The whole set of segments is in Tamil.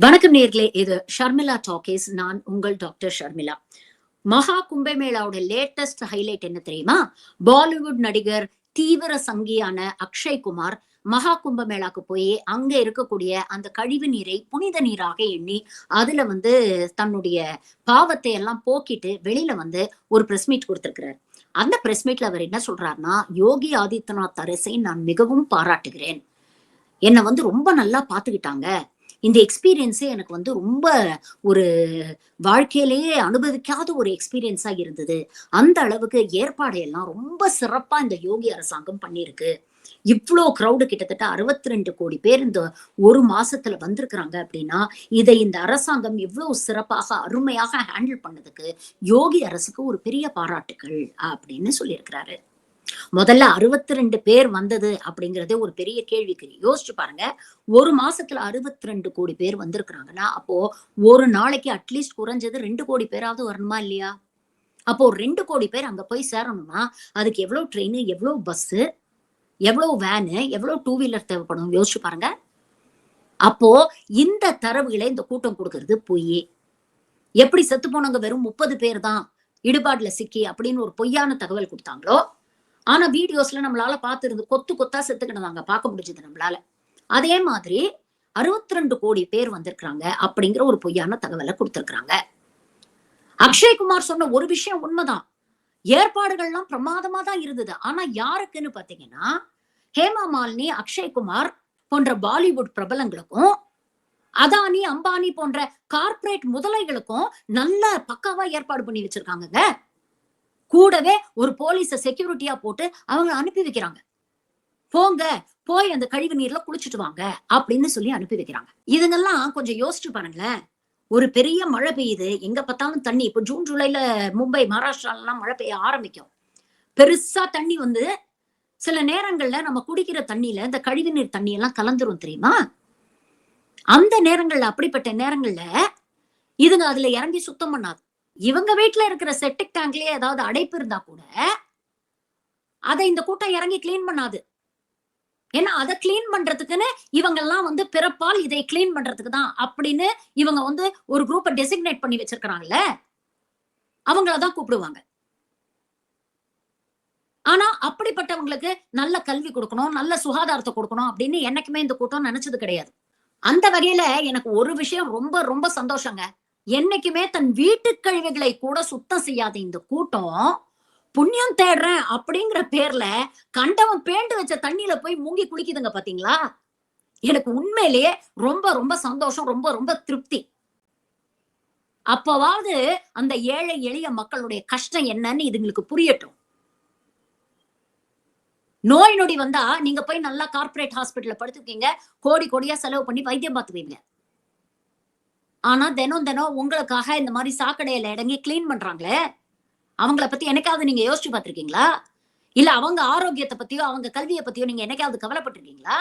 வணக்கம் நேர்களே, இது ஷர்மிளா டாக்கீஸ். நான் உங்கள் டாக்டர் ஷர்மிளா. மகா கும்பமேளாவோட லேட்டஸ்ட் ஹைலைட் என்ன தெரியுமா? பாலிவுட் நடிகர் தீவிர சங்கியான அக்ஷய் குமார் மகா கும்பமேளாக்கு போய் அங்க இருக்கக்கூடிய அந்த கழிவு நீரை புனித நீராக எண்ணி அதுல தன்னுடைய பாவத்தை எல்லாம் போக்கிட்டு வெளியில ஒரு பிரஸ் மீட் கொடுத்திருக்கிறார். அந்த பிரஸ் மீட்ல அவர் என்ன சொல்றாருன்னா, யோகி ஆதித்யநாத் அரசை நான் மிகவும் பாராட்டுகிறேன். என்னை ரொம்ப நல்லா பாத்துக்கிட்டாங்க. இந்த எக்ஸ்பீரியன்ஸே எனக்கு ரொம்ப ஒரு வாழ்க்கையிலேயே அனுபவிக்காத ஒரு எக்ஸ்பீரியன்ஸா இருந்தது. அந்த அளவுக்கு ஏற்பாடு எல்லாம் ரொம்ப சிறப்பா இந்த யோகி அரசாங்கம் பண்ணியிருக்கு. இவ்ளோ கிரவுடு கிட்டத்தட்ட 62 கோடி பேர் இந்த ஒரு மாசத்துல வந்திருக்கிறாங்க அப்படின்னா, இதை இந்த அரசாங்கம் இவ்வளவு சிறப்பாக, அருமையாக ஹேண்டில் பண்ணதுக்கு யோகி அரசுக்கு ஒரு பெரிய பாராட்டுக்கள் அப்படின்னு சொல்லியிருக்கிறாரு. முதல்ல 62 பேர் வந்தது அப்படிங்கிறதே ஒரு பெரிய கேள்விக்குறி. யோசிச்சு பாருங்க. ஒரு மாசத்துல 62 கோடி பேர் வந்திருக்கிறாங்கன்னா, அப்போ ஒரு நாளைக்கு அட்லீஸ்ட் குறைஞ்சது 2 கோடி பேராவது வரணுமா இல்லையா? அப்போ 2 கோடி பேர் அங்க போய் சேரணும்னா, அதுக்கு எவ்வளவு ட்ரெயின், எவ்வளவு பஸ்ஸு, எவ்வளவு வேனு, எவ்வளவு டூ வீலர் தேவைப்படும் யோசிச்சு பாருங்க. அப்போ இந்த தரவுகளை இந்த கூட்டம் கொடுக்கிறது பொய். எப்படி செத்து போனவங்க வெறும் 30 பேர் தான் இடுபாடுல சிக்கி அப்படின்னு ஒரு பொய்யான தகவல் கொடுத்தாங்களோ, ஆனா வீடியோஸ்ல நம்மளால பார்த்திருந்து கொத்து கொத்தா செத்துக்கிடுவாங்க, பார்க்க முடிஞ்சது நம்மளால. அதே மாதிரி 62 கோடி பேர் வந்திருக்கிறாங்க அப்படிங்கிற ஒரு பொய்யான தகவலை கொடுத்திருக்கிறாங்க. அக்ஷய்குமார் சொன்ன ஒரு விஷயம் உண்மைதான். ஏற்பாடுகள்லாம் பிரமாதமா தான் இருந்தது. ஆனா யாருக்குன்னு பாத்தீங்கன்னா, ஹேமா மாலினி, அக்ஷய்குமார் போன்ற பாலிவுட் பிரபலங்களுக்கும், அதானி, அம்பானி போன்ற கார்ப்பரேட் முதலைகளுக்கும் நல்ல பக்காவா ஏற்பாடு பண்ணி வச்சிருக்காங்க. கூடவே ஒரு போலீஸ செக்யூரிட்டியா போட்டு அவங்க அனுப்பி வைக்கிறாங்க. போங்க, போய் அந்த கழிவு நீர்ல குளிச்சுட்டு வாங்க அப்படின்னு சொல்லி அனுப்பி வைக்கிறாங்க. இதுங்கெல்லாம் கொஞ்சம் யோசிச்சு பாருங்களேன். ஒரு பெரிய மழை பெய்யுது, எங்க பார்த்தாலும் தண்ணி. இப்ப ஜூன் ஜூலைல மும்பை, மகாராஷ்டிராலாம் மழை பெய்ய ஆரம்பிக்கும். பெருசா தண்ணி சில நேரங்கள்ல நம்ம குடிக்கிற தண்ணியில இந்த கழிவு நீர் தண்ணி எல்லாம் கலந்துரும் தெரியுமா? அந்த நேரங்கள்ல, அப்படிப்பட்ட நேரங்கள்ல இதுங்க அதுல இறங்கி சுத்தம் பண்ணாது. இவங்க வீட்டுல இருக்கிற செப்டிக் டேங்க்லயே ஏதாவது அடைப்பு இருந்தா கூட அதை இந்த கூட்டம் இறங்கி கிளீன் பண்ணாது. ஏன்னா அதை கிளீன் பண்றதுக்குன்னு இவங்க எல்லாம் பிறப்பால் இதை கிளீன் பண்றதுக்கு தான் அப்படின்னு இவங்க ஒரு குரூப்பை டெசிக்னேட் பண்ணி வச்சிருக்கிறாங்கல்ல, அவங்களதான் கூப்பிடுவாங்க. ஆனா அப்படிப்பட்டவங்களுக்கு நல்ல கல்வி கொடுக்கணும், நல்ல சுகாதாரத்தை கொடுக்கணும் அப்படின்னு என்னைக்குமே இந்த கூட்டம் நினைச்சது கிடையாது. அந்த வகையில எனக்கு ஒரு விஷயம் ரொம்ப ரொம்ப சந்தோஷங்க. என்னைக்குமே தன் வீட்டு கழிவுகளை கூட சுத்தம் செய்யாத இந்த கூட்டம், புண்ணியம் தேடுறேன் அப்படிங்கிற பேர்ல கண்டவன் பேண்டு வச்ச தண்ணியில போய் மூங்கி குளிக்குதுங்க பாத்தீங்களா? எனக்கு உண்மையிலேயே ரொம்ப ரொம்ப சந்தோஷம், ரொம்ப ரொம்ப திருப்தி. அப்பவாவது அந்த ஏழை எளிய மக்களுடைய கஷ்டம் என்னன்னு இதுங்களுக்கு புரியட்டும். நோய் நொடி வந்தா நீங்க போய் நல்லா கார்ப்பரேட் ஹாஸ்பிட்டல்ல படுத்துக்கீங்க, கோடி கோடியா செலவு பண்ணி வைத்தியம் பார்த்துக்குவீங்க. ஆனா தினம் தினம் உங்களுக்காக இந்த மாதிரி சாக்கடையில இறங்கி கிளீன் பண்றாங்களே, அவங்கள பத்தி என்னைக்காவது நீங்க யோசிச்சு பார்த்திருக்கீங்களா? இல்ல அவங்க ஆரோக்கியத்தை பத்தியோ, அவங்க கல்வியை பத்தியோ நீங்க என்னைக்காவது கவலைப்பட்டிருக்கீங்களா?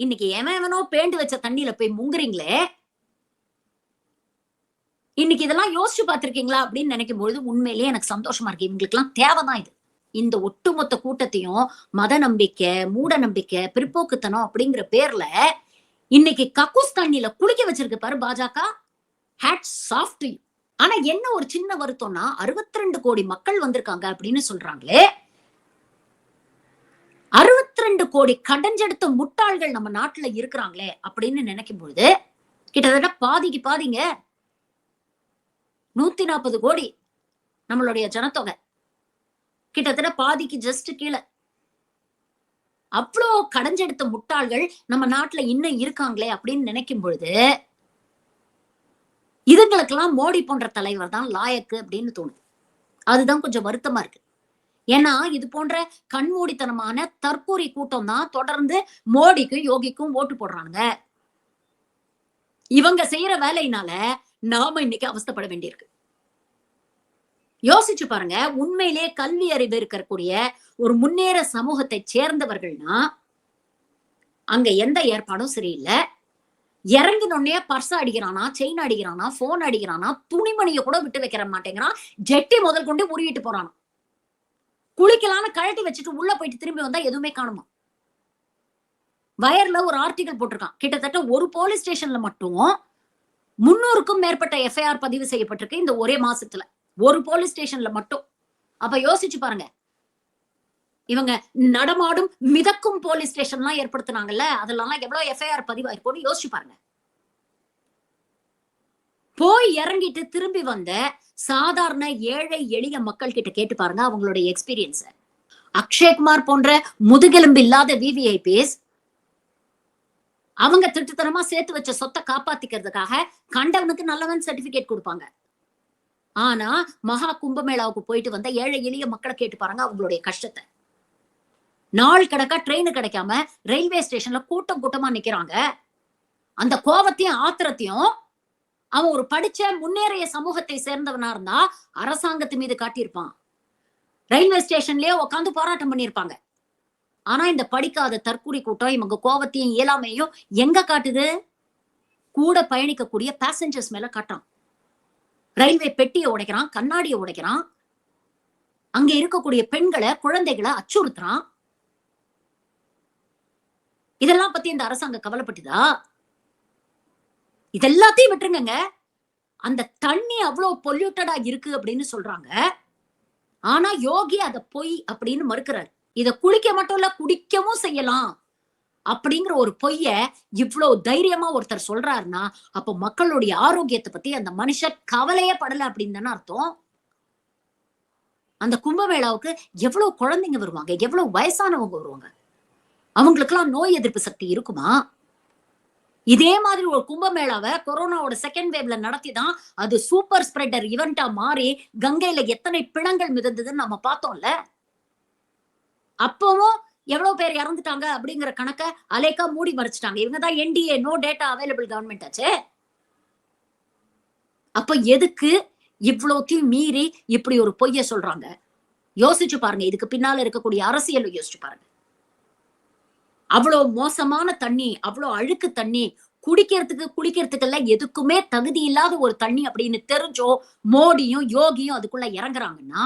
இன்னைக்கு எவனோ பேண்டு வச்ச தண்ணியில போய் முங்குறீங்களே, இன்னைக்கு இதெல்லாம் யோசிச்சு பார்த்திருக்கீங்களா அப்படின்னு நினைக்கும் பொழுது உண்மையிலேயே எனக்கு சந்தோஷமா இருக்கு. இவங்களுக்கு எல்லாம் தேவைதான் இது. இந்த ஒட்டுமொத்த கூட்டத்தையும் மத நம்பிக்கை, மூட நம்பிக்கை, பிற்போக்குத்தனம் அப்படிங்கிற பேர்ல இன்னைக்கு கக்கூஸ் தண்ணியில குளிக்க வச்சிருக்கு பாரு Bajaka. Hats off to you. ஆனா என்ன ஒரு சின்ன வருத்தம்னா, 62 கோடி மக்கள் வந்திருக்காங்க அப்படின்னு சொல்றாங்களே, 62 கோடி கடஞ்செடுத்த முட்டாள்கள் நம்ம நாட்டுல இருக்கிறாங்களே அப்படின்னு நினைக்கும் பொழுது, கிட்டத்தட்ட பாதிக்கு பாதிங்க. 140 கோடி நம்மளுடைய ஜனத்தொகை. கிட்டத்தட்ட பாதிக்கு ஜஸ்ட் கீழே. அவ்வளோ கடஞ்செடுத்த முட்டாள்கள் நம்ம நாட்டுல இன்னும் இருக்காங்களே அப்படின்னு நினைக்கும் பொழுது, இதுங்களுக்கெல்லாம் மோடி போன்ற தலைவர் தான் லாயக்கு அப்படின்னு தோணுது. அதுதான் கொஞ்சம் வருத்தமா இருக்கு. ஏன்னா இது போன்ற கண்மூடித்தனமான தற்கூரி கூட்டம் தான் தொடர்ந்து மோடிக்கும் யோகிக்கும் ஓட்டு போடுறாங்க. இவங்க செய்யற வேலையினால நாம இன்னைக்கு அவஸ்தைப்பட வேண்டியிருக்கு. யோசிச்சு பாருங்க. உண்மையிலே கல்வி அறிவு இருக்கக்கூடிய ஒரு முன்னேற சமூகத்தை சேர்ந்தவர்கள்னா அங்க எந்த ஏற்பாடும் சரியில்லை. இறங்கினோடனே பர்ஸ் அடிக்கிறானா, செயின் அடிக்கிறானா, போன் அடிக்கிறானா, துணிமணியை கூட விட்டு வைக்கிற மாட்டேங்கிறான், ஜெட்டி முதல் கொண்டு உருவிட்டு போறானா. குளிக்கலான்னு கழட்டி வச்சுட்டு உள்ள போயிட்டு திரும்பி வந்தா எதுவுமே காணுமா. வயர்ல ஒரு ஆர்டிகல் போட்டிருக்கான். கிட்டத்தட்ட ஒரு போலீஸ் ஸ்டேஷன்ல மட்டும் 300க்கும் மேற்பட்ட எஃப்ஐஆர் பதிவு செய்யப்பட்டிருக்கு இந்த ஒரே மாசத்துல, ஒரு போலீஸ் ஸ்டேஷன்ல மட்டும். அப்ப யோசிச்சு பாருங்க, இவங்க நடமாடும் மிதக்கும் போலீஸ் ஸ்டேஷன்லாம் ஏற்படுத்தினாங்கல்ல, அதெல்லாம் எவ்வளவு எஃப்ஐஆர் பதிவாயிருக்கும்னு யோசிச்சு பாருங்க. போய் இறங்கிட்டு திரும்பி வந்த சாதாரண ஏழை எளிய மக்கள் கிட்ட கேட்டு பாருங்க அவங்களுடைய எக்ஸ்பீரியன்ஸ். அக்ஷய்குமார் போன்ற முதுகெலும்பு இல்லாத விவிஐபிஸ் அவங்க திட்டுத்தனமா சேர்த்து வச்ச சொத்தை காப்பாத்திக்கிறதுக்காக கண்டவனுக்கு நல்லவன் சர்டிபிகேட் கொடுப்பாங்க. ஆனா மகா கும்பமேளாவுக்கு போயிட்டு வந்த ஏழை எளிய மக்களை கேட்டு பாருங்க அவங்களுடைய கஷ்டத்தை. நாள் கணக்கா ட்ரெயின் கிடைக்காம ரயில்வே ஸ்டேஷன்ல கூட்டம் கூட்டமா நிக்கிறாங்க. அந்த கோபத்தையும் ஆத்திரத்தையும் அவன் ஒரு படிச்ச முன்னேறிய சமூகத்தை சேர்ந்தவனா இருந்தா அரசாங்கத்து மீது காட்டியிருப்பான். ரயில்வே ஸ்டேஷன்லயே உட்காந்து போராட்டம் பண்ணிருப்பாங்க. ஆனா இந்த படிக்காத தற்கூரி கூட்டம் இவங்க கோபத்தையும் இயலாமையும் எங்க காட்டுது? கூட பயணிக்கக்கூடிய பேசஞ்சர்ஸ் மேல காட்டான். ரயில்வே பெட்டியை உடைக்கிறான், கண்ணாடியை உடைக்கிறான், அங்க இருக்கக்கூடிய பெண்களை குழந்தைகளை அச்சுறுத்துறான். இதெல்லாம் பத்தி இந்த அரசாங்கம் கவலைப்பட்டுதா? இதெல்லாத்தையும் விட்டுருங்க. அந்த தண்ணி அவ்வளவு பொல்யூட்டடா இருக்கு அப்படின்னு சொல்றாங்க. ஆனா யோகி அத பொய் அப்படின்னு மறுக்கிறார். இத குளிக்க மட்டும் இல்ல குடிக்கவும் செய்யலாம் அப்படிங்கிற ஒரு பொய்ய இவ்வளவு தைரியமா ஒருத்தர் சொல்றாருன்னா அப்ப மக்களுடைய ஆரோக்கியத்தை பத்தி அந்த மனுஷன் கவலையே படல அப்படின்னு தானே அர்த்தம். அந்த கும்பமேளாவுக்கு எவ்வளவு குழந்தைங்க வருவாங்க, எவ்வளவு வயசானவங்க வருவாங்க, அவங்களுக்கு எல்லாம் நோய் எதிர்ப்பு சக்தி இருக்குமா? இதே மாதிரி ஒரு கும்பமேளாவை கொரோனாவோட செகண்ட் வேவ்ல நடத்திதான் அது சூப்பர் ஸ்ப்ரெடர் ஈவெண்டா மாறி கங்கையில எத்தனை பிணங்கள் மிதந்ததுன்னு நம்ம பார்த்தோம்ல. அப்பவும் எவ்வளவு பேர் இறந்துட்டாங்க அப்படிங்கிற கணக்க அலேக்கா மூடி மறைச்சிட்டாங்க. இவங்கதான் NDA no data available government ஆச்சு. அப்ப எதுக்கு இவ்வளோத்தையும் மீறி இப்படி ஒரு பொய்ய சொல்றாங்க? யோசிச்சு பாருங்க. இதுக்கு பின்னால இருக்கக்கூடிய அரசியல் யோசிச்சு பாருங்க. அவ்வளவு மோசமான தண்ணி, அவ்வளவு அழுக்கு தண்ணி, குடிக்கிறதுக்கு குளிக்கிறதுக்கு எல்லாம் எதுக்குமே தகுதி இல்லாத ஒரு தண்ணி அப்படின்னு தெரிஞ்சோ மோடியும் யோகியும் அதுக்குள்ள இறங்குறாங்கன்னா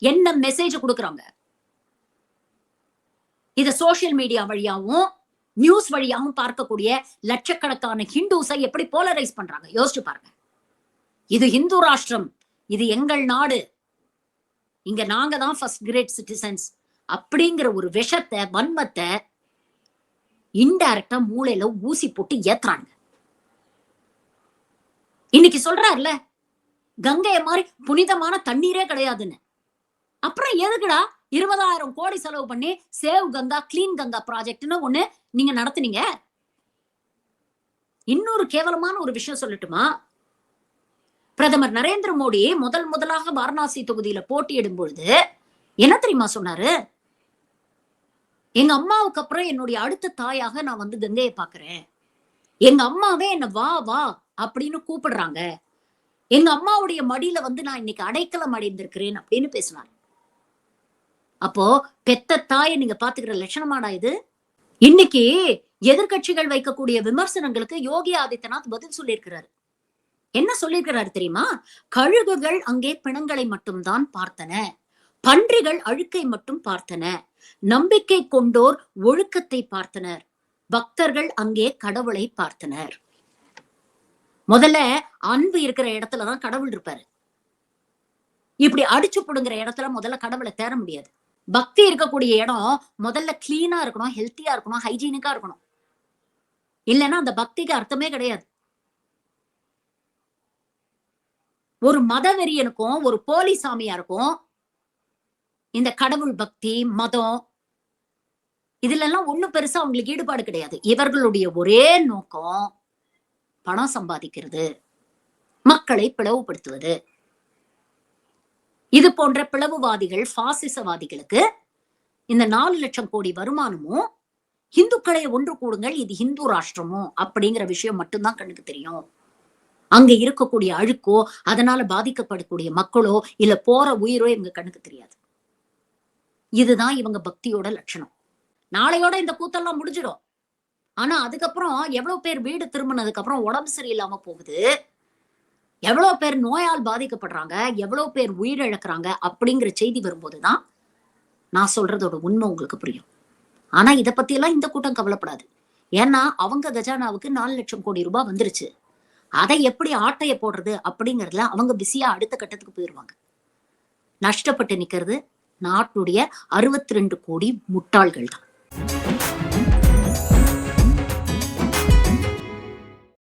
என்ன மெசேஜ் கொடுக்குறாங்க? இத சோசியல் மீடியா வழியாவும் நியூஸ் வழியாவும் பார்க்கக்கூடிய லட்சக்கணக்கான ஹிந்துஸை எப்படி போலரைஸ் பண்றாங்க யோசிச்சு பாருங்க. இது இந்து ராஷ்டிரம், இது எங்கள் நாடு, இங்க நாங்க தான் ஃபர்ஸ்ட் கிரேட் சிட்டிசன்ஸ் அப்படிங்கிற ஒரு விஷத்தை வன்மத்தை இன்டைரக்டா மூளையில ஊசி போட்டு ஏத்துறாங்க. இன்னைக்கு சொல்றாருல கங்கைய மாதிரி புனிதமான தண்ணீரே கிடையாதுன்னு. அப்புறம் எதுக்குடா 20,000 கோடி செலவு பண்ணி சேவ் கங்கா கிளீன் கங்கா ப்ராஜெக்ட்னு ஒண்ணு நீங்க நடத்துனீங்க? இன்னொரு கேவலமான ஒரு விஷயம் சொல்லட்டுமா? பிரதமர் நரேந்திர மோடி முதலாக வாரணாசி தொகுதியில போட்டியிடும் பொழுது என்ன தெரியுமா சொன்னாரு? எங்க அம்மாவுக்கு அப்புறம் என்னுடைய அடுத்த தாயாக நான் வந்து கங்கையை பாக்குறேன். எங்க அம்மாவே என்ன வா வா அப்படின்னு கூப்பிடுறாங்க. எங்க அம்மாவுடைய மடியில வந்து நான் இன்னைக்கு அடைக்கலம் அடைந்திருக்கிறேன் அப்படின்னு பேசினார். அப்போ பெத்த தாயை நீங்க பாத்துக்கிற லட்சணமாடா இது? இன்னைக்கு எதிர்கட்சிகள் வைக்கக்கூடிய விமர்சனங்களுக்கு யோகி ஆதித்யநாத் பதில் சொல்லியிருக்கிறாரு. என்ன சொல்லியிருக்கிறாரு தெரியுமா? கழுகுகள் அங்கே பிணங்களை மட்டும்தான் பார்த்தன, பன்றிகள் அழுக்கை மட்டும் பார்த்தன, நம்பிக்கை கொண்டோர் ஒழுக்கத்தை பார்த்தனர், பக்தர்கள் அங்கே கடவுளை பார்த்தனர். முதல்ல அன்பு இருக்கிற இடத்துலதான் கடவுள் இருப்பாரு. இப்படி அடிச்சு புடுங்குற இடத்துல முதல்ல கடவுளை தேட முடியாது. பக்தி இருக்கக்கூடிய இடம் முதல்ல கிளீனா இருக்கணும், ஹெல்த்தியா இருக்கணும், ஹைஜீனிக்கா இருக்கணும். இல்லைன்னா அந்த பக்திக்கு அர்த்தமே கிடையாது. ஒரு மதவெறியனுக்கும் ஒரு போலி சாமியாருக்கும் இந்த கடவுள் பக்தி மதம் இதுல எல்லாம் ஒண்ணும் பெருசா அவங்களுக்கு ஈடுபாடு கிடையாது. இவர்களுடைய ஒரே நோக்கம் பணம் சம்பாதிக்கிறது, மக்களை பிளவுபடுத்துவது. இது போன்ற பிளவுவாதிகள் பாசிசவாதிகளுக்கு இந்த 4 லட்சம் கோடி வருமானமும் இந்துக்களை ஒன்று கூடுங்கள் இது இந்து ராஷ்டிரமும் அப்படிங்கிற விஷயம் மட்டும்தான் கண்ணுக்கு தெரியும். அங்க இருக்கக்கூடிய அழுக்கோ அதனால பாதிக்கப்படக்கூடிய மக்களோ இல்ல போற உயிரோ இவங்க கண்ணுக்கு தெரியாது. இதுதான் இவங்க பக்தியோட லட்சணம். நாளையோட இந்த கூத்தெல்லாம் முடிஞ்சிடும். ஆனா அதுக்கப்புறம் எவ்வளவு பேர் வீடு திரும்பினதுக்கு அப்புறம் உடம்பு சரியில்லாம போகுது, எவ்வளவு பேர் நோயால் பாதிக்கப்படுறாங்க, எவ்வளவு பேர் உயிரிழக்கிறாங்க அப்படிங்கிற செய்தி வரும்போதுதான் நான் சொல்றதோட உண்மை உங்களுக்கு புரியும். ஆனா இத பத்தி எல்லாம் இந்த கூட்டம் கவலைப்படாது. ஏன்னா அவங்க கஜானாவுக்கு 4 லட்சம் கோடி ரூபாய் வந்துருச்சு. அதை எப்படி ஆட்டைய போடுறது அப்படிங்கறதுல அவங்க பிஸியா அடுத்த கட்டத்துக்கு போயிருவாங்க. நஷ்டப்பட்டு நிக்கிறது நாட்டுடைய 62 கோடி முட்டாள்கள் தான்.